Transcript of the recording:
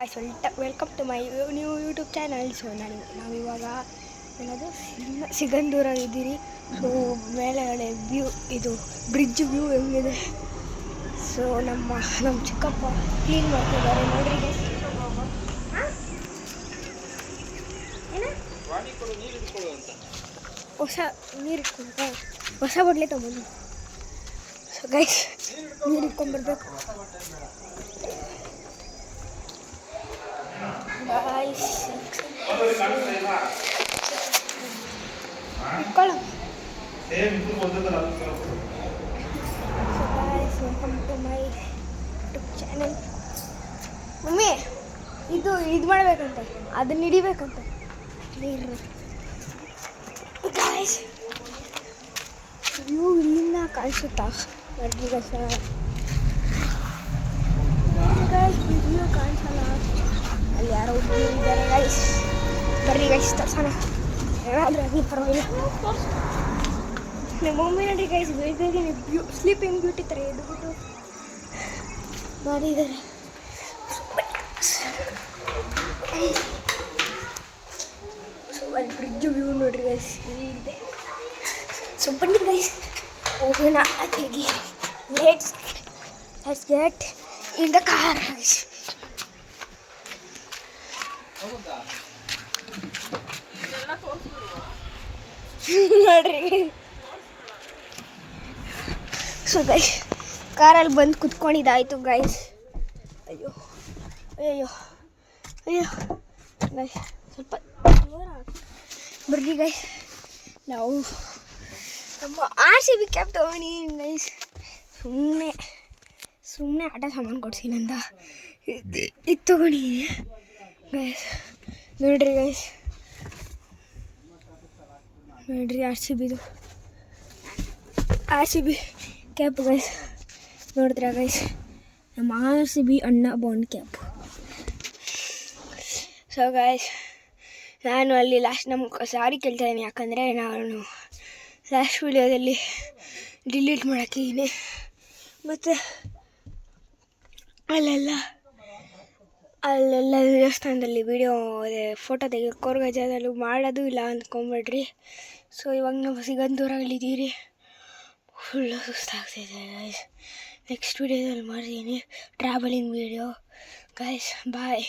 Welcome to my new YouTube channel. So ನಾವಿವಾಗ ಏನದು ಸಿಗಂದೂರಾಗಿದ್ದೀರಿ. ಸೊ ಮೇಲೆಗಡೆ ವ್ಯೂ, ಇದು ಬ್ರಿಡ್ಜ್ ವ್ಯೂ ಹೆಂಗಿದೆ. ಸೊ ನಮ್ಮ ಚಿಕ್ಕಪ್ಪ ಕ್ಲೀನ್ ಮಾಡ್ತಿದ್ದಾರೆ ನೋಡ್ರಿ. ಹೊಸ ನೀರು ಇಟ್ಕೊಂಡು ಹೊಸ ಬಡ್ಲೆ ತಗೊಂಡು ಸೊ ಗೈಸ್ ನೀರು ಇಟ್ಕೊಂಡ್ಬರ್ಬೇಕು ಗೈಸ್. ಇಟ್ಕೊಳ್ಳೋ welcome to my YouTube channel. Mummy ಇದು ಮಾಡಬೇಕಂತೆ, ಅದನ್ನ ಹಿಡಿಬೇಕಂತೆ ನೀರು. ಗೈಸ್ ವ್ಯೂ ಇಲ್ಲಿಂದ ಕಾಣಿಸುತ್ತಾ ನೋಡ್ರಿ ಗೈಸ್ ವ್ಯೂ ಕಾಣಿಸಲ್ಲ. ಅಲ್ಲಿ ಯಾರೋ ಇದ್ದಾರೆ ಗೈಸ್. ಬರ್ರಿ ಗೈಸ್ ತೋರ್ಸೋಣ, ಏನಾದರೂ ಆಗಲಿ ಪರವಾಗಿಲ್ಲ. ನಮ್ಮ ಮಮ್ಮಿ ನೋಡ್ರಿ ಗೈಸ್ ಬೇಗ ಸ್ಲೀಪಿಂಗ್ ಬ್ಯೂಟಿ ಥರ ಎದ್ಬಿಟ್ಟು ಮಾಡಿದ್ದಾರೆ. ಅಲ್ಲಿ ಬ್ರಿಡ್ಜ್ ವ್ಯೂ ನೋಡ್ರಿ ಗೈಸ್ ಇದೆ. ಸೊ ಬನ್ನಿ ಗೈಸ್ ಹೋಗೋಣ ಅಲ್ಲಿಗೆ. Let's get in the car guys. ನೋಡ್ರಿ ಸೊ ಗೈಸ್ ಕಾರಲ್ಲಿ ಬಂದು ಕುತ್ಕೊಂಡಿದ್ದಾಯ್ತು ಗೈಸ್. ಅಯ್ಯೋ ಅಯ್ಯೋ ಅಯ್ಯೋ ಗೈಸ್ ಸ್ವಲ್ಪ ಬರ್ರಿ ಗೈಸ್. ನಾವು ನಮ್ಮ RCB ಕ್ಯಾಪ್ ತಗೊಂಡು ಗೈಸ್ ಸುಮ್ಮನೆ ಆಟ ಸಾಮಾನು ಕೊಡ್ಸಿಲ್ಲ ಅಂತ ಇದು ತಗೊಂಡಿದ್ದೀನಿ ಗೈಸ್. ನೋಡ್ರಿ ಗೈಸ್, ನೋಡ್ರಿ RCB ಕ್ಯಾಪ್ ಗೈಸ್. ನೋಡಿದ್ರ ಗೈಸ್ ನಮ್ಮ RCB ಅಣ್ಣ ಬಾಂಡ್ ಕ್ಯಾಪ್. ಸೊ ಗೈಸ್ ನಾನು ಅಲ್ಲಿ ಲಾಸ್ಟ್ ನಮ್ಗೆ ಸಾರಿ ಕೇಳ್ತಾ ಇದ್ದೀನಿ, ಯಾಕಂದರೆ ನಾನು ಲಾಸ್ಟ್ ವೀಡಿಯೋದಲ್ಲಿ ಡಿಲೀಟ್ ಮಾಡೋಕ್ಕಿದ್ದೀನಿ. ಮತ್ತು ಅಲ್ಲೆಲ್ಲ ದೇವಸ್ಥಾನದಲ್ಲಿ ವೀಡಿಯೋ ಫೋಟೋ ತೆಗೆಯೋಕೆ ಗಜದಲ್ಲೂ ಮಾಡೋದು ಇಲ್ಲ ಅಂದ್ಕೊಂಬೇಡ್ರಿ. ಸೊ ಇವಾಗ ನಾವು ಸಿಗಂದೂರಾಗಲ್ಲಿದ್ದೀರಿ. ಫುಲ್ಲು ಸುಸ್ತಾಗ್ತಾಯಿದೆ ಗೈಸ್. ನೆಕ್ಸ್ಟ್ ವೀಡಿಯೋದಲ್ಲಿ ಮಾಡ್ತೀನಿ ಟ್ರಾವೆಲಿಂಗ್ ವೀಡಿಯೋ ಗೈಸ್. ಬಾಯ್.